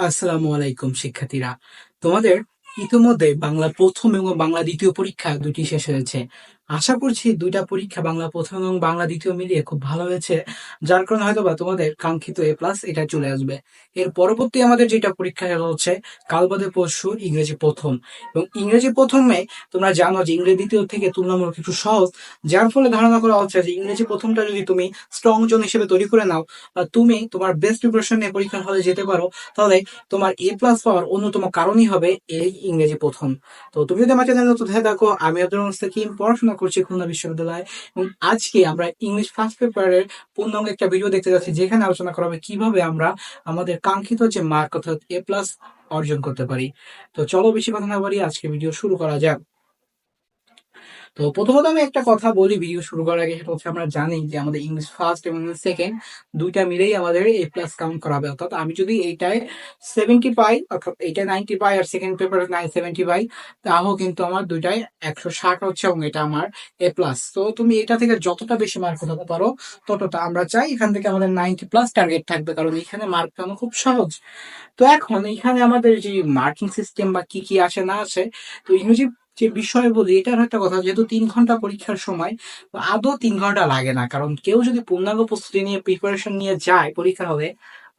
আসসালামু আলাইকুম শিক্ষার্থীরা। তোমাদের ইতিমধ্যে বাংলা প্রথম এবং বাংলা দ্বিতীয় পরীক্ষা দুটি শেষ হয়েছে। আশা করছি দুইটা পরীক্ষা বাংলা প্রথম এবং বাংলা দ্বিতীয় মিলিয়ে খুব ভালো হয়েছে, যার কারণে হয়তোবা তোমাদের কাঙ্ক্ষিত A+ এটা চলে আসবে। এর পরবর্তী আমাদের যেটা পরীক্ষা সেটা হচ্ছে কাল বাদে পরশু ইংরেজি প্রথম। এবং ইংরেজি প্রথমে তোমরা জানো যে ইংরেজি দ্বিতীয় থেকে তুলনামূলক একটু সহজ, যার ফলে ধারণা করা হচ্ছে যে ইংরেজি প্রথমটা যদি তুমি স্ট্রং জোন হিসেবে তৈরি করে নাও বা তুমি তোমার বেস্ট প্রিপারেশন নিয়ে পরীক্ষার হলে যেতে পারো, তাহলে তোমার A+ পাওয়ার অন্যতম কারণই হবে এই ইংরেজি প্রথম। তো তুমি যদি আমার চ্যানেল নতুন হয়ে থাকো, আমি অর্জন মুস্তাকিম পড়াশোনা করছি খুলনা বিশ্ববিদ্যালয়ে, এবং আজকে আমরা ইংলিশ ফার্স্ট পেপারের পূর্ণাঙ্গ একটা ভিডিও দেখতে যাচ্ছি, যেখানে আলোচনা করা হবে কিভাবে আমরা আমাদের কাঙ্ক্ষিত যে মার্ক অর্থাৎ A+ অর্জন করতে পারি। তো চলো বেশি কথা না বাড়িয়ে আজকে ভিডিও শুরু করা যাক। তো প্রথমত আমি একটা কথা বলি ভিডিও শুরু করার আগে, সেটা হচ্ছে আমরা জানি যে আমাদের ইংলিশ ফার্স্ট এবং ইংলিশ সেকেন্ড দুইটা মিলেই আমাদের A+ কাউন্ট করা হবে। অর্থাৎ আমি যদি এইটায় 70 পাই, অর্থাৎ এইটা 90 পাই আর সেকেন্ড পেপারে 70 পাই, তাহলে কিন্তু আমার দুইটাই 160 হচ্ছে এবং এটা আমার A+। তো তুমি এটা থেকে যতটা বেশি মার্ক উঠাতে পারো ততটা আমরা চাই। এখান থেকে আমাদের 90+ টার্গেট থাকবে, কারণ এখানে মার্ক পাওয়া খুব সহজ। তো এখন এখানে আমাদের যে মার্কিং সিস্টেম বা কি কি আসে না আসে, তো ইংরেজি যে বিষয় বলি, এটার একটা কথা, যেহেতু 3 ঘন্টা পরীক্ষার সময়, তো আদৌ 3 ঘন্টা লাগে না, কারণ কেউ যদি পূর্ণাঙ্গ প্রস্তুতি নিয়ে প্রিপারেশন নিয়ে যায় পরীক্ষা হলে,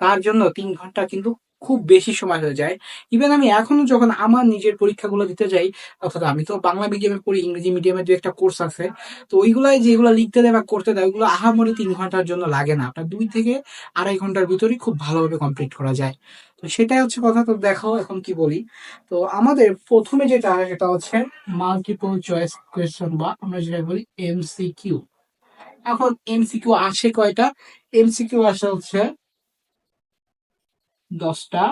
তার জন্য 3 ঘন্টা কিন্তু খুব বেশি সময় হয়ে যায়। ইভেন আমি এখনো যখন আমার নিজের পরীক্ষাগুলো দিতে যাই, অর্থাৎ আমি তো বাংলা মিডিয়ামে পড়ি, ইংরেজি মিডিয়ামে দু একটা কোর্স আছে, তো ওইগুলাই যেগুলো লিখতে দেয় বা করতে দেয়, ওইগুলো আহামরি 3 ঘন্টার জন্য লাগে না, আপনার 2 থেকে আড়াই ঘন্টার ভিতরেই খুব ভালোভাবে কমপ্লিট করা যায়। তো সেটাই হচ্ছে কথা। তো দেখো এখন কি বলি। তো আমাদের প্রথমে যেটা হয় সেটা হচ্ছে মাল্টিপল চয়েস কোয়েশ্চন, বা আমরা যেটা বলি MCQ। এখন MCQ আসে কয়টা? MCQ আসে হচ্ছে 10টা,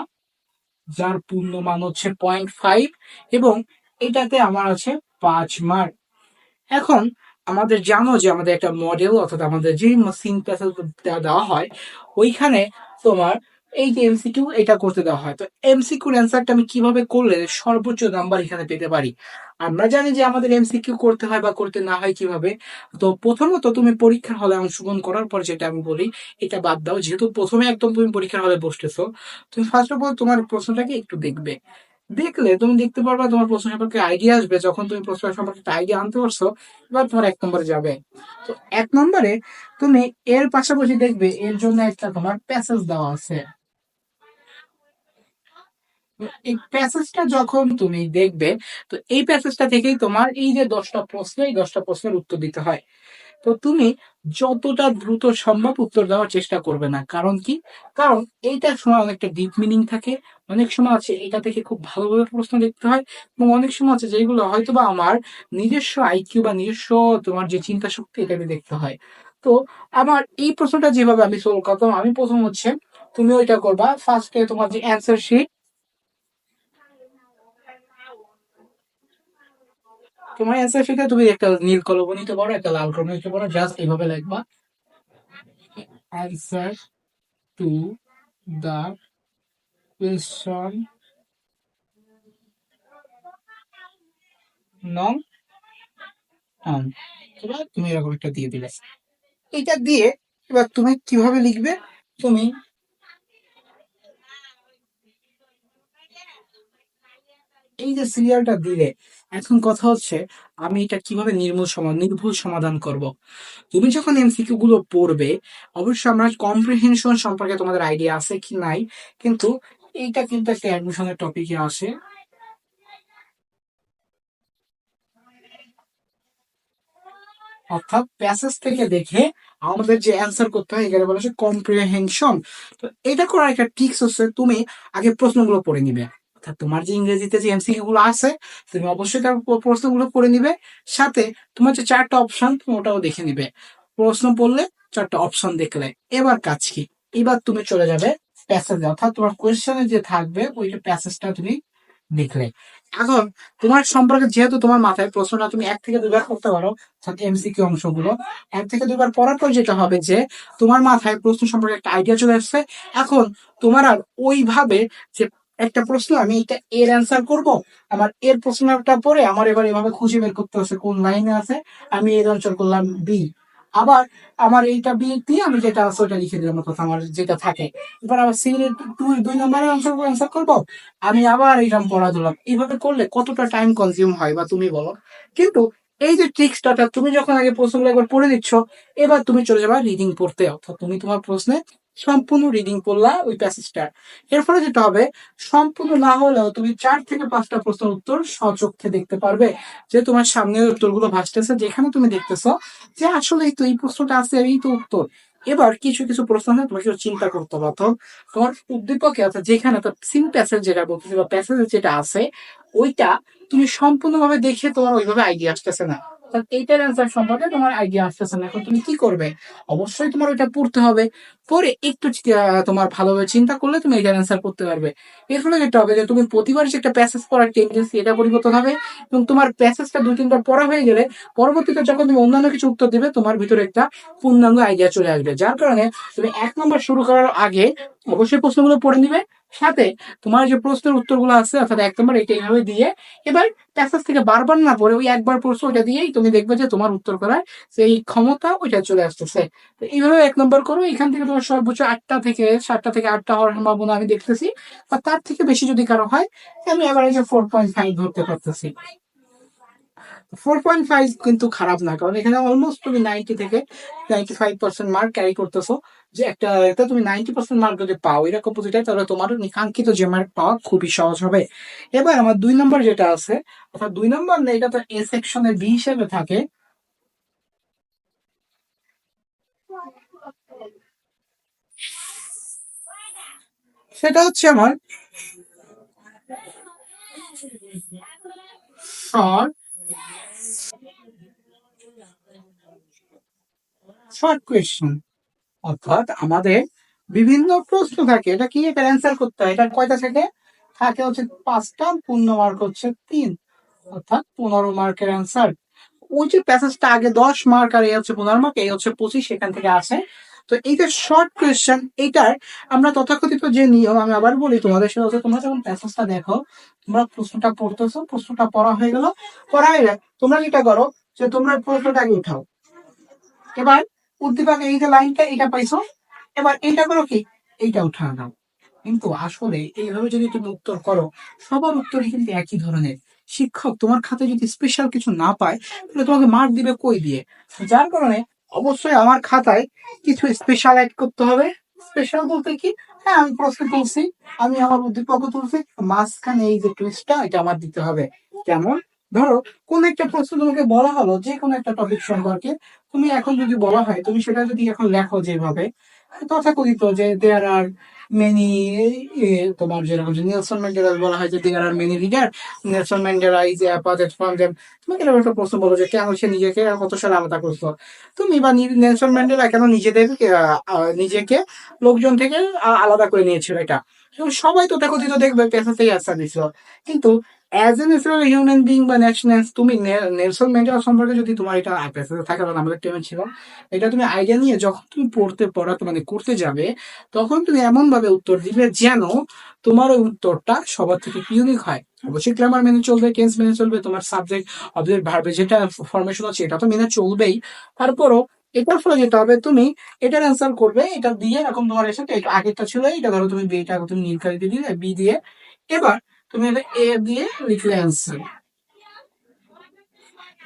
যার পূর্ণ মান হচ্ছে 0.5, এবং এটাতে আমার আছে 5 মার্ক। এখন আমাদের জানো যে আমাদের একটা মডেল, অর্থাৎ আমাদের যে সিন প্যাসেজ দেওয়া হয়, ওইখানে তোমার এই যে MCQ এটা করতে দেওয়া হয়। তো MCQর অ্যান্সারটা আমি কিভাবে করলে সর্বোচ্চ নাম্বার এখানে পেতে পারি? আমরা জানি যে আমাদের MCQ করতে হয় বা করতে না হয় কিভাবে। তো প্রথমত তুমি পরীক্ষার হলে অংশগ্রহণ করার পর যেটা আমি বলি, এটা বাদ দাও, যেহেতু প্রথমে একদম তুমি পরীক্ষার হলে বসতেছো, তুমি ফার্স্ট অফ অল তোমার প্রশ্নটাকে একটু দেখবে। দেখলে তুমি দেখতে পারবা তোমার প্রশ্ন সম্পর্কে আইডিয়া আসবে। যখন তুমি প্রশ্ন সম্পর্কে একটা আইডিয়া আনতে পারছো, এবার তোমার 1 নম্বরে যাবে। তো 1 নম্বরে তুমি এর পাশাপাশি দেখবে এর জন্য একটা তোমার প্যাসেজ দেওয়া আছে। তো এই প্যাসেজটা যখন তুমি দেখবে, তো এই প্যাসেজটা থেকেই তোমার এই যে 10টা প্রশ্ন, এই 10টা প্রশ্নের উত্তর দিতে হয়। তো তুমি যতটা দ্রুত সম্ভব উত্তর দেওয়ার চেষ্টা করবে না। কারণ কি? কারণ এইটার সময় অনেকটা ডিপ মিনিং থাকে। অনেক সময় আছে এটা থেকে খুব ভালোভাবে প্রশ্ন দেখতে হয়, এবং অনেক সময় আছে যেগুলো হয়তো বা আমার নিজস্ব IQ বা নিজস্ব তোমার যে চিন্তা শক্তি, এটাকে দেখতে হয়। তো আমার এই প্রশ্নটা যেভাবে আমি সলভ করতাম, আমি প্রথম হচ্ছে, তুমি ওইটা করবা ফার্স্টে তোমার যে অ্যান্সার শিট, তোমার অ্যান্সার শিটে তুমি একটা নীল কলম নিতে পারো, একটা লাল কলম নিতে পারো, জাস্ট এইভাবে লিখবা অ্যান্সার টু দ্য কোয়েশ্চন নং অন। এবার তুমি এরকম একটা দিয়ে দিলে, এটা দিয়ে এবার তুমি কিভাবে লিখবে? তুমি এই যে সিরিয়ালটা দিলে, এখন কথা হচ্ছে আমি এটা কিভাবে নির্ভুল সমাধান করব। তুমি যখন MCQ গুলো পড়বে, অবশ্যই আমরা কম্প্রিহেনশন সম্পর্কে তোমাদের আইডিয়া আছে কি নাই, কিন্তু এইটা কিন্তু একটা অ্যাডমিশনের টপিকে আসে। অর্থাৎ প্যাসেজ থেকে দেখে আমাদের যে অ্যান্সার করতে হয়, এখানে বলা হচ্ছে কম্প্রিহেনশন। তো এটা করার একটা ট্রিক্স হচ্ছে, তুমি আগে প্রশ্নগুলো পড়ে নিবে। অর্থাৎ তোমার যে ইংরেজিতে যে MCQ গুলো আছে, তুমি অবশ্যই তার প্রশ্নগুলো পড়ে নিবে। সাথে তোমার যে 4টা অপশন, তুমি ওটাও দেখে নিবে। প্রশ্ন পড়লে 4টা অপশন দেখলে, এবার কাজ কি? এবার তুমি চলে যাবে প্যাসেজে, অর্থাৎ তোমার কোয়েশ্চেনে যে থাকবে ওই প্যাসেজটা তুমি লিখলে। এখন তোমার সম্পর্কে যেহেতু তোমার মাথায় প্রশ্নটা তুমি 1 থেকে 2 বার করতে পারো, MCQ অংশগুলো 1 থেকে 2 বার পড়ার পর যেটা হবে যে তোমার মাথায় প্রশ্ন সম্পর্কে একটা আইডিয়া চলে আসছে। এখন তোমার আর ওইভাবে যে একটা প্রশ্ন, আমি এটা এর অ্যান্সার করব, আমার এর প্রশ্নটা পড়ে আমার এবার এভাবে খুঁজে বের করতে হচ্ছে কোন লাইনে আছে, আমি এর অ্যান্সার করলাম B। আবার আমার এইটা বিয়ে দিয়ে আমি যেটা আছে ওটা লিখে দিলাম, অর্থাৎ আমার যেটা থাকে। এবার আবার সিভিলের দুই নম্বরের অ্যান্সার করবো, আমি আবার এইটা পড়া দিলাম। এইভাবে করলে কতটা টাইম কনজিউম হয় বা তুমি বলো। কিন্তু এই যে ট্রিক্সটা, তুমি যখন আগে প্রশ্নগুলো একবার পড়ে দিচ্ছ, এবার তুমি চলে যাবা রিডিং পড়তে, অর্থাৎ তুমি তোমার প্রশ্নে সম্পূর্ণ রিডিং পড়লা ওই প্যাসেজটা। এর ফলে যেটা হবে, সম্পূর্ণ না হলেও তুমি 4 থেকে 5টা প্রশ্নের উত্তর স্বচক্ষে দেখতে পারবে, যে তোমার সামনে উত্তরগুলো ভাসতেছে, যেখানে তুমি দেখতেছো যে আসলে এই তো এই প্রশ্নটা আছে, এই তো উত্তর। এবার কিছু কিছু প্রশ্ন আছে তোমাকে একটু চিন্তা করতে হবে, অর্থাৎ তোমার উদ্দীপকে অর্থাৎ যেখানে সিন প্যাসেজ যেটা বলতেছি বা প্যাসেজ যেটা আছে, ওইটা তুমি সম্পূর্ণভাবে দেখে তোমার ওইভাবে আইডিয়া আসতেছে না, অর্থাৎ এইটার অ্যান্সার সম্পর্কে তোমার আইডিয়া আসতেছে না। এখন তুমি কি করবে? অবশ্যই তোমার ওইটা পড়তে হবে। পরে একটু তোমার ভালোভাবে চিন্তা করলে তুমি এটার অ্যান্সার করতে পারবে। এর ফলে যেটা হবে যে তুমি প্রতিবার যে একটা প্যাসেজ পড়ার টেন্ডেন্সি, এটা পরিবর্তন হবে। এবং তোমার প্যাসেজটা 2-3বার পড়া হয়ে গেলে পরবর্তীতে যখন তুমি অন্যান্য কিছু উত্তর দিবে, তোমার ভিতরে একটা পূর্ণাঙ্গ আইডিয়া চলে আসবে, যার কারণে তুমি 1 নম্বর শুরু করার আগে অবশ্যই প্রশ্নগুলো পড়ে নিবে। সাথে তোমার যে প্রশ্নের উত্তরগুলো আছে, অর্থাৎ 1 নম্বর এটা এইভাবে দিয়ে, এবার প্যাসেজ থেকে বারবার না পড়ে ওই একবার পড়ছো ওইটা দিয়েই তুমি দেখবে যে তোমার উত্তর করার সেই ক্ষমতা ওইটা চলে আসতেছে। তো এইভাবে 1 নম্বর করো। এখান থেকে তোমার সর্বোচ্চ 7টা থেকে 8টা হওয়ার সম্ভাবনা আমি দেখতেছি, বা তার থেকে বেশি যদি কারো হয়, আমি আবার এই যে 4.5 ধরতে পারতেছি। 4.5 কিন্তু খারাপ না, কারণ এখানে অলমোস্ট তুমি 90 থেকে 95% মার্ক ক্যারি করতেছো। যে একটা তুমি 90% মার্ক যদি পাও এরকম প্রতিটাই, তাহলে তোমার কাঙ্ক্ষিত যে মার্ক পাওয়া খুবই সহজ হবে। এবার আমার 2 নম্বর যেটা আছে, অর্থাৎ 2 নম্বর না, এটা তো এ সেকশনের বি হিসেবে থাকে। সেটা হচ্ছে আমার শর্ট শর্ট কোয়েশ্চেন। অর্থাৎ আমাদের বিভিন্ন প্রশ্ন থাকে, এটা কি, এটা অ্যান্সার করতে হয়। এটা কয়টা থাকে? থাকে হচ্ছে 5টা, পূর্ণ মার্ক হচ্ছে 3, অর্থাৎ 15 মার্কের অ্যান্সার। ওই যে প্যাসেজটা আগে 10 মার্ক, আর এই হচ্ছে 15 মার্ক, এই হচ্ছে 25, সেখান থেকে আসে। তো এইটা শর্ট কোয়েশ্চেন, এইটার আমরা তথাকথিত যে নিয়ম, আমি আবার বলি তোমাদের, সেটা হচ্ছে তোমরা যখন প্যাসেজটা দেখো, তোমরা প্রশ্নটা পড়তেছো, প্রশ্নটা পড়া হয়ে গেল, পড়া হয়ে গেলে তোমরা যেটা করো যে তোমরা প্রশ্নটা আগে উঠাও। এবার উদ্দীপকে এই যে লাইনটা এটা পাইছো, এবার এইটা করো কি, এইটা উঠা নাও। কিন্তু আসলে এইভাবে যদি তুমি উত্তর করো, সবার উত্তরই কিন্তু একই ধরনের। শিক্ষক তোমার খাতায় যদি স্পেশাল কিছু না পায়, তাহলে তোমাকে মার্ক দিবে কই দিয়ে? যার কারণে অবশ্যই আমার খাতায় কিছু স্পেশাল অ্যাড করতে হবে। স্পেশাল বলতে কি, হ্যাঁ আমি প্রশ্ন তুলছি, আমি আমার উদ্দীপক তুলছি, মাঝখানে এই যে টুইস্টটা এটা আমার দিতে হবে। কেমন? ধরো কোন একটা প্রশ্ন তোমাকে বলা হলো যে কোনো একটা টপিক সম্পর্কে, তুমি এখন যদি বলা হয়, তুমি সেটা যদি এখন লেখো যেভাবে, তথাকথিত যে দেয়ার আর মেনি, তোমার যেরকম যে নেলসন ম্যান্ডেলা বলা হয় যে there are many leader, Nelson Mandela is apart from them. তুমি কেন একটা প্রশ্ন বলো যে কেন সে নিজেকে কত সালে আলাদা করতো, তুমি বা নেলসন ম্যান্ডেলা কেন নিজেকে লোকজন থেকে আলাদা করে নিয়েছিল, এটা এবং সবাই তথাকথিত দেখবে পেশাতেই আশ্রয় দিছিল। কিন্তু as a natural human being বা ন্যাশনাল, তুমি নেলসন ম্যান্ডেলা সম্পর্কে যদি তোমার এটা পেশাতে থাকে, কারণ আমাদের টেমে ছিল, এটা তুমি আইডিয়া নিয়ে যখন তুমি পড়াতে মানে করতে যাবে, তখন তুমি এমন ভাবে উত্তর দিবে যেন তোমার ওই উত্তরটা সবার থেকে ইউনিক হয়। অবশ্যই গ্রামার মেনে চলবে, টেন্স মেনে চলবে, তোমার সাবজেক্ট অবজেক্ট ভার্বে যেটা ফরমেশন আছে এটা তো মেনে চলবেই। তারপরও এটার ফলে যেটা হবে, তুমি এটার অ্যান্সার করবে, এটা দিয়ে এরকম তোমার এসে আগেরটা ছিল, এটা ধরো তুমি বিটা তুমি নীলকালিতে দিলে বি দিয়ে, এবার তুমি এটা এ দিয়ে লিখলে অ্যান্সার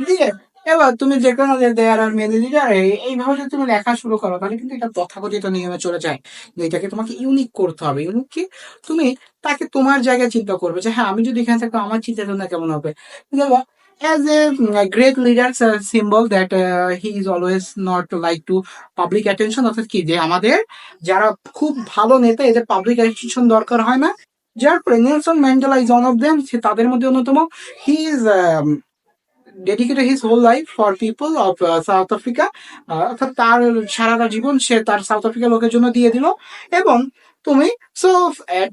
দিয়ে, এবার তুমি যে কোনো যে দেয়ার আর মেনে দিলে, আর এইভাবে যদি তুমি লেখা শুরু করো, তাহলে কিন্তু এটা তথাকথিত নিয়মে চলে যায়। যে এটাকে তোমাকে ইউনিক করতে হবে। ইউনিক কি, তুমি তাকে তোমার জায়গায় চিন্তা করবে যে হ্যাঁ আমি যদি এখানে থাকতো আমার চিন্তা ভাবনা কেমন হবে। দেখো, as a great leader symbol that he is always not like to public attention, অর্থাৎ কি, যে আমাদের যারা খুব ভালো নেতা, এদের পাবলিক অ্যাটেনশন দরকার হয় না। যার পরে Nelson Mandela is one of them, সে তাদের মধ্যে অন্যতম। He is dedicated his whole life for people of South Africa, অর্থাৎ তার সারাটা জীবন সে তার সাউথ আফ্রিকার লোকের জন্য দিয়ে দিল। এবং তুমি, so at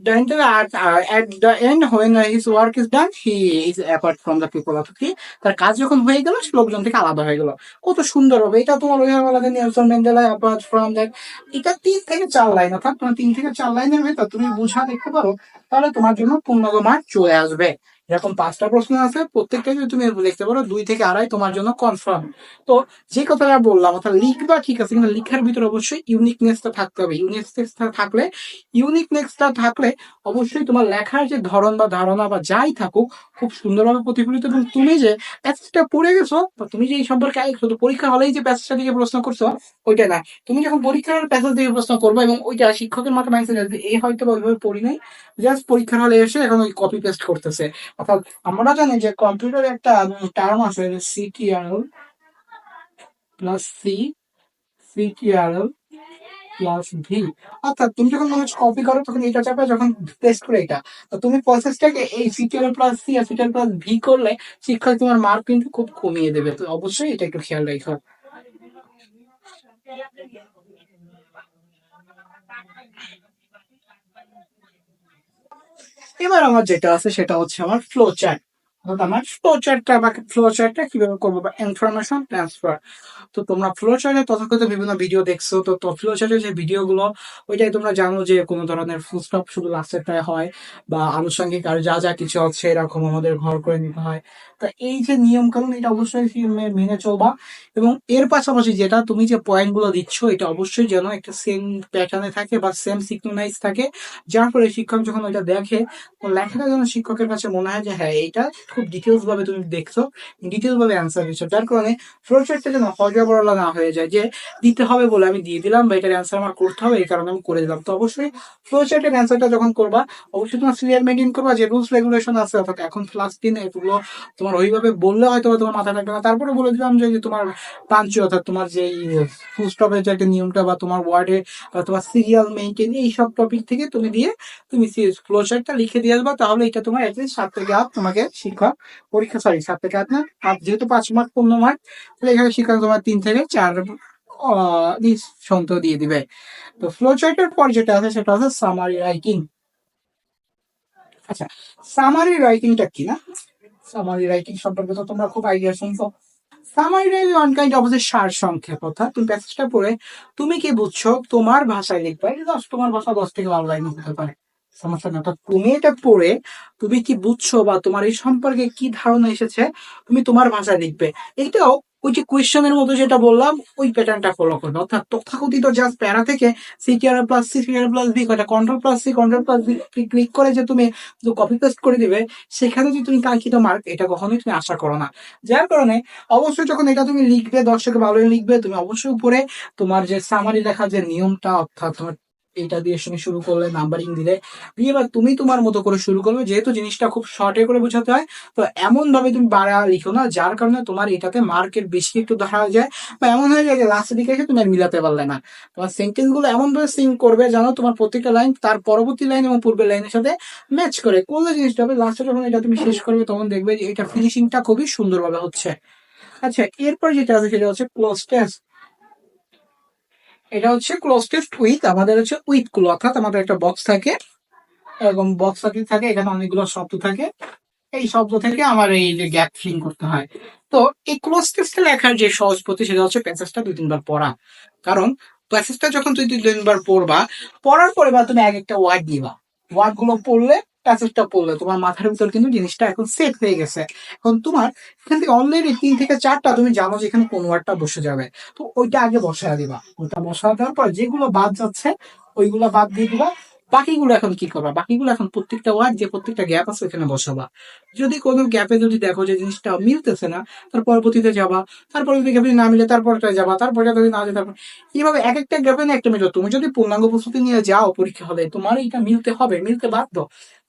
the end when his work is done he is apart from the people, অর্থাৎ কি, তার কাজ যখন হয়ে গেল সে লোকজন থেকে আলাদা হয়ে গেল। কত সুন্দর হবে এটা, তোমার ওই বলা যায় Nelson Mandela apart from that. এটা 3 থেকে 4 লাইন, অর্থাৎ তোমার 3 থেকে 4 লাইনের ভেতর তুমি বুঝা দেখতে পারো, তাহলে তোমার জন্য পূর্ণাঙ্গ মার্ক চলে আসবে। এরকম 5টা প্রশ্ন আছে, প্রত্যেকটা যদি তুমি লিখতে পারো 2 থেকে 2.5 তোমার জন্য কনফার্ম। তো যে কথাটা বললাম অর্থাৎ লিখবা ঠিক আছে, কিন্তু লিখার ভিতরে অবশ্যই ইউনিকনেসটা থাকতে হবে। ইউনিকনেসটা থাকলে অবশ্যই তোমার লেখার যে ধরন বা ধারণা বা যাই থাকুক খুব সুন্দরভাবে প্রতিফলিত। এবং তুমি যে প্যাসেজটা পড়ে গেছো বা তুমি যে এই সম্পর্কে শুধু পরীক্ষা হলেই যে প্যাসেজটা দিকে প্রশ্ন করছো ওইটা না, তুমি যখন পরীক্ষার প্যাসেজ দিকে প্রশ্ন করবে এবং ওইটা শিক্ষকের মাথায় মাইন্ডসেট আসবে এই হয়তো বা ওইভাবে পড়ি নাই, জাস্ট পরীক্ষার হলে এসে এখন ওই কপি পেস্ট করতেছে। অর্থাৎ আমরা জানি যে কম্পিউটারে একটা টার্ম আছে Ctrl plus Ctrl plus V. অর্থাৎ তুমি যখন মনে কপি করো তখন এটা চাপে, যখন পেস্ট করে এটা, তো তুমি প্রসেসটাকে এই সিটিআরএল প্লাস সি আর সিটিআরএল প্লাস ভি করলে শিক্ষক তোমার মার্ক কিন্তু খুব কমিয়ে দেবে। তো অবশ্যই এটা একটু খেয়াল রাখো। এবার আমার যেটা আছে সেটা হচ্ছে আমার ফ্লো চার্ট। অর্থাৎ আমার ফ্লো চার্টটা কিভাবে করবো বা ইনফরমেশন ট্রান্সফার। তো তোমরা ফ্লো চার্টে তথাকথিত বিভিন্ন ভিডিও দেখছো, তো ফ্লো চার্টের যে ভিডিওগুলো ওইটাই তোমরা জানো যে কোনো ধরনের ফুল স্টপ শুধু লাস্টেরটায় হয়, বা আনুষঙ্গিক আর যা যা কিছু আছে এরকম আমাদের ঘর করে নিতে হয়। তো এই যে নিয়ম কানুন এটা অবশ্যই মেনে চলবা। এবং এর পাশাপাশি যেটা তুমি যে পয়েন্ট গুলো দিচ্ছ এটা অবশ্যই যেন একটা সেম প্যাটার্নে থাকে বা সেম সিঙ্ক্রোনাইজ থাকে, যার ফলে শিক্ষক যখন ওইটা দেখে তো লেখাটা যেন শিক্ষকের কাছে মনে হয় যে হ্যাঁ এইটা খুব ডিটেলস ভাবে তুমি দেখছো, ডিটেলস ভাবে অ্যান্সার দিচ্ছ, যার কারণে ফ্লোচার্টটা যেন হজবরলা না হয়ে যায় যে দিতে হবে বলে আমি দিয়ে দিলাম বা এটার অ্যান্সার আমার করতে হবে এই কারণে আমি করে দিলাম। তো অবশ্যই ফ্লোচার্টের অ্যান্সারটা যখন করবা অবশ্যই তোমার সিরিয়াল মেনটেন করবা, যে রুলস রেগুলেশন আছে অর্থাৎ এখন ক্লাস 10 এগুলো তোমার ওইভাবে বললে হয়তো তোমার মাথায় থাকবে না, তারপরে বলে দিলাম যে তোমার পাঞ্চ অর্থাৎ তোমার যে ফুল স্টপের যে একটা নিয়মটা বা তোমার ওয়ার্ডে বা তোমার সিরিয়াল মেনটেন এই সব টপিক থেকে তুমি দিয়ে তুমি ফ্লোচার্টটা লিখে দিয়ে আসবা, তাহলে এটা তোমার অ্যাটলিস্ট 7 থেকে 8 তোমাকে শিক্ষক পরীক্ষা, সরি 7 থেকে 8 না, আর যেহেতু 5 মার্ক 15 মার্ক, তাহলে এখানে শিক্ষক তোমার 3 থেকে 4 সন্ত দিয়ে দিবে। তো ফ্লো চার্টের পর যেটা আছে সেটা হচ্ছে সামারি রাইটিং। আচ্ছা, সামারি রাইটিংটা কি না, সামারি রাইটিং সম্পর্কে তো তোমরা খুব আইডিয়া শুনছো। Summary writing on kind of সার সংক্ষেপ, অর্থাৎ তুমি প্যাসেজটা পড়ে তুমি কি বুঝছো তোমার ভাষায় লিখবা, এটা তোমার ভাষা 10 থেকে 12 লাইন হতে পারে, সমস্যা নেই। অর্থাৎ তুমি এটা পড়ে তুমি কি বুঝছো বা তোমার এই সম্পর্কে কি ধারণা এসেছে তুমি তোমার ভাষায় লিখবে। এইটাও ওই যে কোয়েশ্চেনের মতো যেটা বললাম ওই প্যাটার্নটা ফলো করবে। অর্থাৎ তথাকথিত জাস্ট প্যারা থেকে CTR plus C CTR plus B কয়টা control plus C control plus B click করে যে তুমি কপি পেস্ট করে দিবে সেখানে যে তুমি কাঙ্ক্ষিত মার্ক এটা কখনোই তুমি আশা করো না। যার কারণে অবশ্যই যখন এটা তুমি লিখবে 10 থেকে 12 লিখবে তুমি অবশ্যই উপরে তোমার যে সামারি লেখার যে নিয়মটা অর্থাৎ তোমার এইটা দিয়ে সঙ্গে শুরু করলে নাম্বারিং দিলে দিয়ে এবার তুমি তোমার মতো করে শুরু করবে, যেহেতু জিনিসটা খুব শর্টে করে বোঝাতে হয়। তো এমন ভাবে তুমি বাড়া লিখো না যার কারণে তোমার এটাতে মার্কের বেশি একটু ধরা যায়, বা এমন হয়ে যায় যে লাস্টের দিকে এসে তুমি আর মিলাতে পারলে না। তোমার সেন্টেন্স গুলো এমন ভাবে সিং করবে যেন তোমার প্রত্যেকটা লাইন তার পরবর্তী লাইন এবং পূর্বের লাইনের সাথে ম্যাচ করে করলে জিনিসটা হবে লাস্টে যখন এটা তুমি শেষ করবে তখন দেখবে যে এটা ফিনিশিংটা খুবই সুন্দরভাবে হচ্ছে। আচ্ছা, এরপর যেটা আছে সেটা হচ্ছে ক্লোজ টেস্ট। এটা হচ্ছে ক্লোজ টেস্ট উইথ, আমাদের হচ্ছে উইথ গুলো, অর্থাৎ আমাদের একটা বক্স থাকে, এরকম বক্স থাকে, এখানে অনেকগুলো শব্দ থাকে, এই শব্দ থেকে আমার এই যে গ্যাপ ফিলিং করতে হয়। তো এই ক্লোজ টেস্টে লেখার যে সহজ পদ্ধতি সেটা হচ্ছে প্যাসেজটা 2-3 বার পড়া। কারণ প্যাসেজটা যখন তুই 2-3 বার পড়বা, পড়ার পরে বা তুমি এক একটা ওয়ার্ড নিবা, ওয়ার্ড গুলো পড়লে প্যাসেজটা পড়লে তোমার মাথার ভিতর কিন্তু জিনিসটা এখন সেট হয়ে গেছে। এখন তোমার এখান থেকে অলরেডি 3 থেকে 4টা তুমি জানো যে এখানে কোন ওয়ার্ডটা বসে যাবে, তো ওইটা আগে বসায় দিবা। ওইটা বসায় দেওয়ার পর যেগুলো বাদ যাচ্ছে ওইগুলো বাদ দিয়ে দিবা। বাকিগুলো এখন কি করবা, বাকিগুলো এখন প্রত্যেকটা ওয়ার্ড যে প্রত্যেকটা গ্যাপ আছে এখানে বসাবা। যদি কোনো গ্যাপে যদি দেখো যে জিনিসটা মিলতেছে না তার পরবর্তীতে যাবা, তারপরে যদি গ্যাপে না মিলে তারপরটা যাবা, তারপরে যদি না যায় তারপর, এইভাবে এক একটা গ্যাপে না একটা মিলো। তুমি যদি পূর্ণাঙ্গ প্রস্তুতি নিয়ে যাও পরীক্ষা হলে তোমার এটা মিলতে হবে, মিলতে বাধ্য।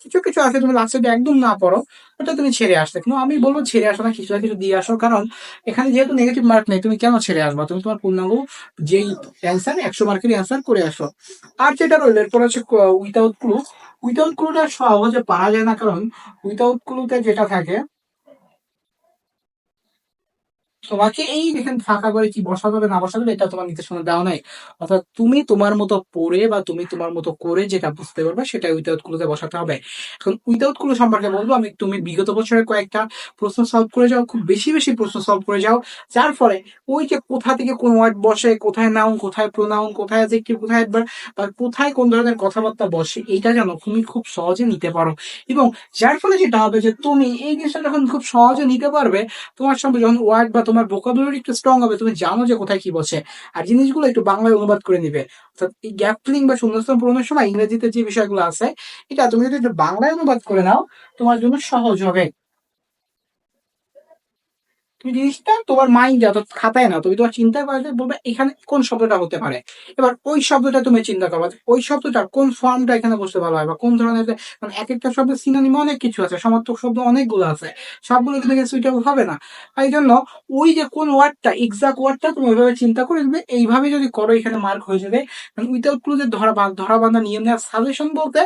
কিছু কিছু আছে তুমি লাস্টে যদি একদম না পড়ো ওটা তুমি ছেড়ে আসতে, কিন্তু আমি বলবো ছেড়ে আসো না, কিছু না কিছু দিয়ে আসো। কারণ এখানে যেহেতু নেগেটিভ মার্ক নেই তুমি কেন ছেড়ে আসবা, তুমি তোমার পূর্ণাঙ্গ যেই অ্যান্সার 100 মার্কের অ্যান্সার করে আসো। আর যেটা রইল এরপর হচ্ছে উইথাউট ক্লু। উইথাউট ক্লুটা সহজে পারা যায় না, কারণ উইথাউট ক্লুতে যেটা থাকে তোমাকে এই এখানে ফাঁকা করে কি বসাতে হবে না বসাতে হবে এটা তোমার নির্দেশনা দেওয়া নাই। অর্থাৎ তুমি তোমার মতো পড়ে বা তুমি তোমার মতো করে যেটা বুঝতে পারবে সেটা উইদাউট ক্লুতে বসাতে হবে। এখন উইদাউট ক্লু সম্পর্কে বলবো আমি, তুমি বিগত বছরের কয়েকটা প্রশ্ন সলভ করে যাও, খুব বেশি বেশি প্রশ্ন সলভ করে যাও, যার ফলে ওই যে কোথা থেকে কোন ওয়ার্ড বসে, কোথায় নাউন, কোথায় প্রোনাউন, কোথায় অ্যাডজেক্টিভ, কোথায় অ্যাডভার্ব, বা কোথায় কোন ধরনের কথাবার্তা বসে, এইটা যেন তুমি খুব সহজে নিতে পারো। এবং যার ফলে যেটা হবে যে তুমি এই জিনিসটা যখন খুব সহজে নিতে পারবে, তোমার সামনে যখন ওয়ার্ড বা তোমার ভোকাবুলারি একটু স্ট্রং হবে, তুমি জানো যে কোথায় কি বসে, আর জিনিসগুলো একটু বাংলায় অনুবাদ করে নিবে। অর্থাৎ এই গ্যাপ ফিলিং বা শূন্যস্থান পূরণের সময় ইংরেজিতে যে বিষয়গুলো আছে, এটা তুমি যদি একটু বাংলায় অনুবাদ করে নাও, তোমার জন্য সহজ হবে। তুমি জিনিসটা তোমার মাইন্ডে অর্থাৎ খাতায় না, তুমি তোমার চিন্তা করলে বলবে এখানে কোন শব্দটা হতে পারে। এবার ওই শব্দটা তুমি চিন্তা করবে যে ওই শব্দটা কোন ফর্মটা এখানে বসতে ভালো হয়, বা কোন ধরনের, কারণ এক একটা শব্দের সিনোনিম অনেক কিছু আছে, সমার্থক শব্দ অনেকগুলো আছে, সবগুলো কিন্তু সুইটেবল হবে না। এই জন্য ওই যে কোন ওয়ার্ডটা, এক্সাক্ট ওয়ার্ডটা তুমি ওইভাবে চিন্তা করে দিবে, এইভাবে যদি করো এখানে মার্ক হয়ে যাবে। কারণ উইদাউট ক্লুজের ধরা বাঁধা নিয়ম নেওয়ার সাজেশন বলতে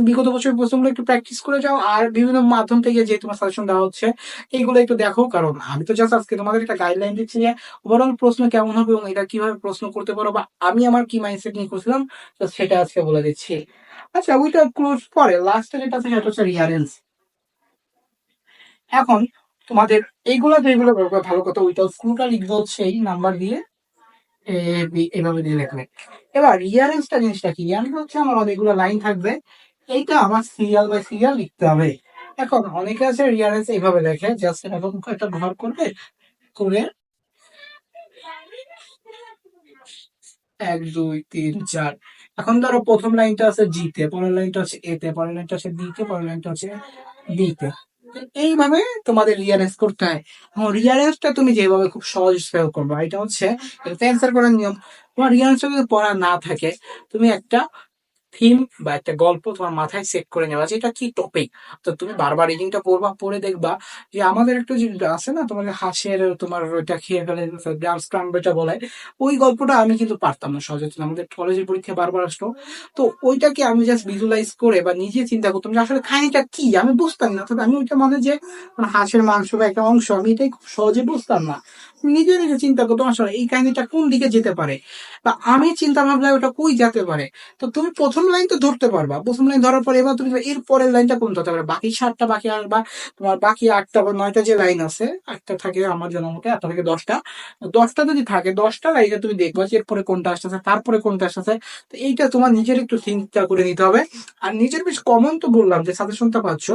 বিগত বছরের প্রশ্নগুলো একটু প্র্যাকটিস করে যাও, আর বিভিন্ন মাধ্যম থেকে যে তোমার সাজেশন দেওয়া হচ্ছে এইগুলো একটু দেখো। কারণ আমি তো জাস্ট আজকে তোমাদের একটা গাইডলাইন দিচ্ছি যে ওভারঅল প্রশ্ন কেমন হবে এবং এটা কিভাবে প্রশ্ন করতে পারো, বা আমি আমার কি মাইন্ডসেট নিয়ে করছিলাম, তো সেটা আজকে বলে দিচ্ছি। আচ্ছা, ওইটা ক্লোজ পরে লাস্টে যেটা আছে সেটা হচ্ছে রিয়ারেন্স। এখন তোমাদের এইগুলো যেগুলো ভালো কথা, ওইটা স্ক্রুটা লিখবে হচ্ছে এই নাম্বার দিয়ে, এ বি এভাবে দিয়ে লিখবে। এবার রিয়ারেন্সটা জিনিসটা কি? রিয়ারেন্স হচ্ছে আমার অনেকগুলো লাইন থাকবে, এইটা আমার সিরিয়াল বাই সিরিয়াল লিখতে হবে। এখন অনেকে আছে রিয়ারেন্স এইভাবে লেখে, জাস্ট এরকম একটা ঘর করবে, করে 1 2 3 4। এখন ধরো প্রথম লাইনটা আছে জি তে, পরের লাইনটা হচ্ছে এ তে, পরের লাইনটা হচ্ছে বি তে, পরের লাইনটা হচ্ছে ডি তে। এইভাবে তোমাদের রিয়ারেঞ্জ করতে হয়। এবং রিয়ারেঞ্জটা তুমি যেভাবে খুব সহজ স্পেল করবে, এটা হচ্ছে অ্যান্সার করার নিয়ম। তোমার রিয়ারেঞ্জটা যদি পড়া না থাকে, তুমি একটা থিম বা একটা গল্প তোমার মাথায় সেট করে নেওয়া যে এটা কি টপিক। তো তুমি বারবার এই জিনিসটা পড়বা, পড়ে দেখবা যে আমাদের একটা যে আছে না, তোমার হাঁসের তোমার ওইটা খেয়ে ফেলে গ্রাম স্ক্রাম যেটা বলে, ওই গল্পটা আমি কিন্তু পারতাম না সহজে, আমাদের কলেজের পরীক্ষায় বারবার আসতো। তো ওইটাকে আমি জাস্ট ভিজুয়ালাইজ করে বা নিজে চিন্তা করতাম যে আসলে কাহিনীটা কি, আমি বুঝতাম না। তবে আমি ওইটা মানে যে হাঁসের মাংস বা একটা অংশ, আমি এটাই খুব সহজে বুঝতাম না। নিজে নিজে চিন্তা করতাম আসলে এই কাহিনীটা কোন দিকে যেতে পারে, বা আমি চিন্তা ভাবলাম ওটা কই যেতে পারে। তো তুমি প্রথম লাইন তো ধরতে পারবা, প্রথম লাইন ধরার পরে এবার তুমি এর পরের লাইনটা কোন ধরতে পারবে, বাকি 7টা বাকি আর বা তোমার বাকি 8টা বা 9টা যে লাইন আছে, 8টা থাকে আমার জানা মতে, 8টা থেকে 10টা, 10টা যদি থাকে 10টা লাইনে তুমি দেখবা যে এরপরে কোনটা আসতেছে, তারপরে কোনটা আসতেছে। তো এইটা তোমার নিজের একটু চিন্তা করে নিতে হবে। আর নিজের বেশ কমন তো বললাম যে সাজেশনটা পাচ্ছ,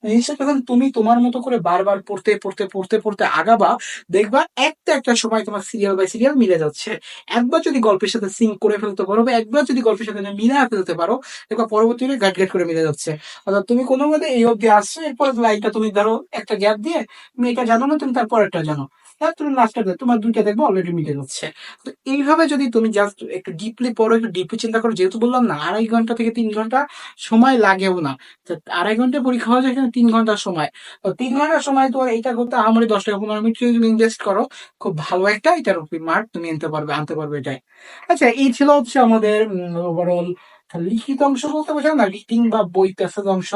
জিনিসটা যখন তুমি তোমার মতো করে বারবার পড়তে পড়তে পড়তে পড়তে আগাবা, দেখবা একটা একটা সময় তোমার সিরিয়াল বাই সিরিয়াল মিলে যাচ্ছে। একবার যদি গল্পের সাথে সিঙ্ক করে ফেলতে পারো, বা একবার যদি গল্পের সাথে মিলে ফেলতে পারো, দেখবা পরবর্তীতে গাট গাট করে মিলে যাচ্ছে। অর্থাৎ তুমি কোনো মতে এই অব্দি আসছো, এরপর লাইনটা তুমি ধরো একটা গ্যাপ দিয়ে তুমি এটা জানো না, তুমি তারপর একটা জানো, তার তুমি লাস্টটা তোমার দুইটা দেখবো অলরেডি মিলে যাচ্ছে। তো এইভাবে যদি তুমি জাস্ট একটু ডিপলি পড়ো, একটু ডিপলি চিন্তা করো, যেহেতু বললাম না 2.5 ঘন্টা থেকে 3 ঘন্টা সময় লাগেও না, তো 2.5 ঘন্টা পরীক্ষা হয়ে যায়, এখানে 3 ঘন্টা সময়। তো 3 ঘন্টা সময় তো এইটা করতে আমাদের 10 থেকে 15 মিনিট যদি তুমি ইনভেস্ট করো, খুব ভালো একটা এটার মার্ক তুমি আনতে পারবে এটাই। আচ্ছা, এই ছিল হচ্ছে আমাদের ওভারঅল লিখিত অংশ, বলতে বোঝাও না রিডিং বা বই প্যাসেজ অংশ।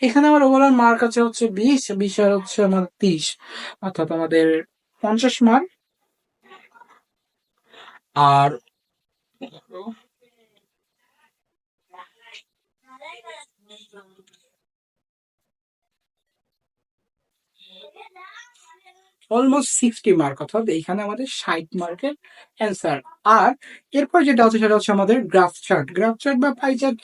এখানে আমার ওভারঅল মার্ক আছে হচ্ছে 20, আর হচ্ছে আমার 30, অর্থাৎ আমাদের 50 মার্ক। আর অলমোস্ট 60 মার্ক, অর্থাৎ এইখানে আমাদের 60 মার্কের অ্যান্সার। আর এরপর যেটা হচ্ছে সেটা হচ্ছে আমাদের গ্রাফ চার্ট বা পাই চার্ট।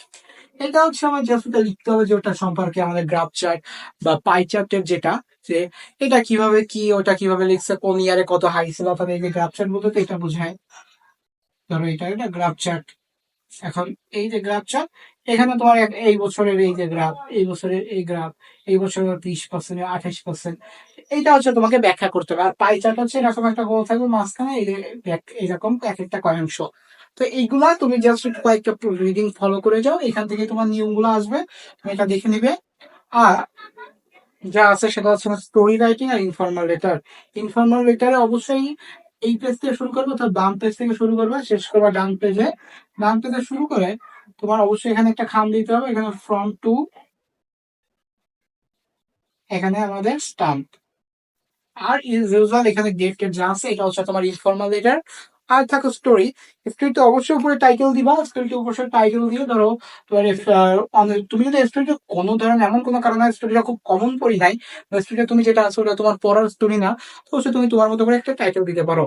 এটা হচ্ছে আমার জাস্ট লিখতে হবে যে ওটা সম্পর্কে, আমাদের গ্রাফ চার্ট বা পাই চার্টের যেটা, যে এটা কিভাবে কি, ওটা কিভাবে লিখছে, কোন ইয়ারে কত হাই ছিল, অর্থাৎ এই যে গ্রাফ চার্ট বলতে তো এটা বোঝায়। ধরো এটা একটা গ্রাফ চার্ট। এখন এই যে গ্রাফ চার্ট, এখানে তোমার এই বছরের এই যে গ্রাফ, এই বছরের এই গ্রাফ, এই বছরের 30%, 28%, এইটা হচ্ছে তোমাকে ব্যাখ্যা করতে হবে। আর পাই চার্ট হচ্ছে এরকম একটা গোল থাকবে মাঝখানে, এইরকম এক একটা কয়েংশ। তো এইগুলা তুমি জাস্ট কয়েকটা রিডিং ফলো করে যাও, এখান থেকে তোমার নিয়মগুলো আসবে, তুমি এটা দেখে নিবে। আর যা আছে সেটা হচ্ছে স্টোরি রাইটিং আর ইনফর্মাল লেটার। ইনফর্মাল লেটারে অবশ্যই এই পেজ থেকে শুরু করবে, অর্থাৎ বাম পেজ থেকে শুরু করবে, শেষ করবে ডান পেজে। ডান পেজে শুরু করে তোমার অবশ্যই এখানে একটা খাম দিতে হবে, এখানে ফ্রম টু, এখানে আমাদের স্টাম্প। আর ইজ ইউজুয়াল এখানে ডেট টেট যা আছে এটা হচ্ছে তোমার ইনফর্মাল লেটার। আর থাকো স্টোরি। স্টোরিতে অবশ্যই উপরে টাইটেল দিবা, স্টোরিতে অবশ্যই টাইটেল দিয়ে ধরো তোমার তুমি যদি স্টোরিতে কোনো ধরনের এমন কোনো কারণে স্টোরিটা খুব কমন পড়ি নাই, স্টোরিটা তুমি যেটা আছে ওটা তোমার পড়ার স্টোরি না, তো অবশ্যই তুমি তোমার মতো করে একটা টাইটেল দিতে পারো।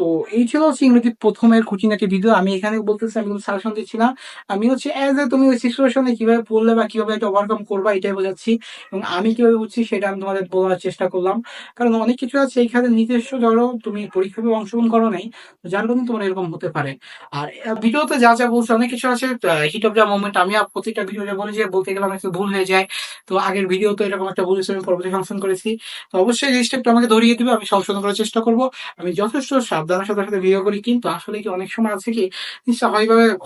তো এই ছিল হচ্ছে ইংরেজি প্রথমের খুঁটিনাটি ভিডিও। আমি এখানে বলতেছি, আমি কোনো সাজেশন দিচ্ছি না, আমি হচ্ছে এজ এ তুমি ওই সিচুয়েশনে কিভাবে পড়লে বা কিভাবে এটা ওভারকাম করবা এটাই বোঝাচ্ছি, এবং আমি কিভাবে বুঝছি সেটা আমি তোমাদের বলার চেষ্টা করলাম। কারণ অনেক কিছু আছে এখানে নিজস্ব, ধরো তুমি পরীক্ষায় অংশগ্রহণ করো নাই, তো যার কারণে তোমার এরকম হতে পারে। আর ভিডিওতে যা যা বলছে অনেক কিছু আছে হিট অফ দ্য মোমেন্ট, আমি প্রত্যেকটা ভিডিওতে বলে যে বলতে গেলে অনেক কিছু ভুল হয়ে যায়। তো আগের ভিডিও তো এরকম একটা ভুল ছিল, আমি পরবর্তী সংশোধন করেছি। তো অবশ্যই জিনিসটা একটু আমাকে ধরিয়ে দিবে, আমি সংশোধন করার চেষ্টা করবো। আমি যথেষ্ট সাবধানের সাথে সাথে ভিডিও করি, কিন্তু আসলে কি অনেক সময় আছে কি জিনিসটা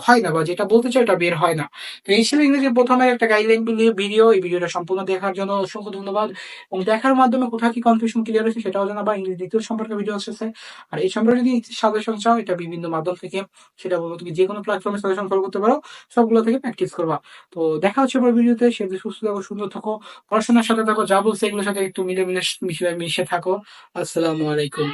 হয় না, বা যেটা বলতে চাই ওটা বের হয় না। তো এই ছিল ইংরেজি প্রথমে একটা গাইডলাইন ভিডিও। এই ভিডিওটা সম্পূর্ণ দেখার জন্য অসংখ্য ধন্যবাদ, এবং দেখার মাধ্যমে কোথাও কি কনফিউশন ক্লিয়ার হয়েছে সেটাও জানাবা। ইংরেজি দ্বিতীয় সম্পর্কে ভিডিও আসছে, আর এই সম্পর্কে যদি সাজেশন চাও এটা বিভিন্ন মাধ্যম থেকে, সেটা বলবো তুমি যে কোনো প্ল্যাটফর্মে সাজেশন ফলো করতে পারো, সবগুলো থেকে প্র্যাকটিস করবা। তো দেখা হচ্ছে পরের ভিডিওতে, সেটা সুস্থ থাকো, সুন্দর থাকো, পড়াশোনার সাথে থাকো, যা বলছে এগুলোর সাথে একটু মিলে মিলে মিশে মিশে থাকো। আসসালামু আলাইকুম।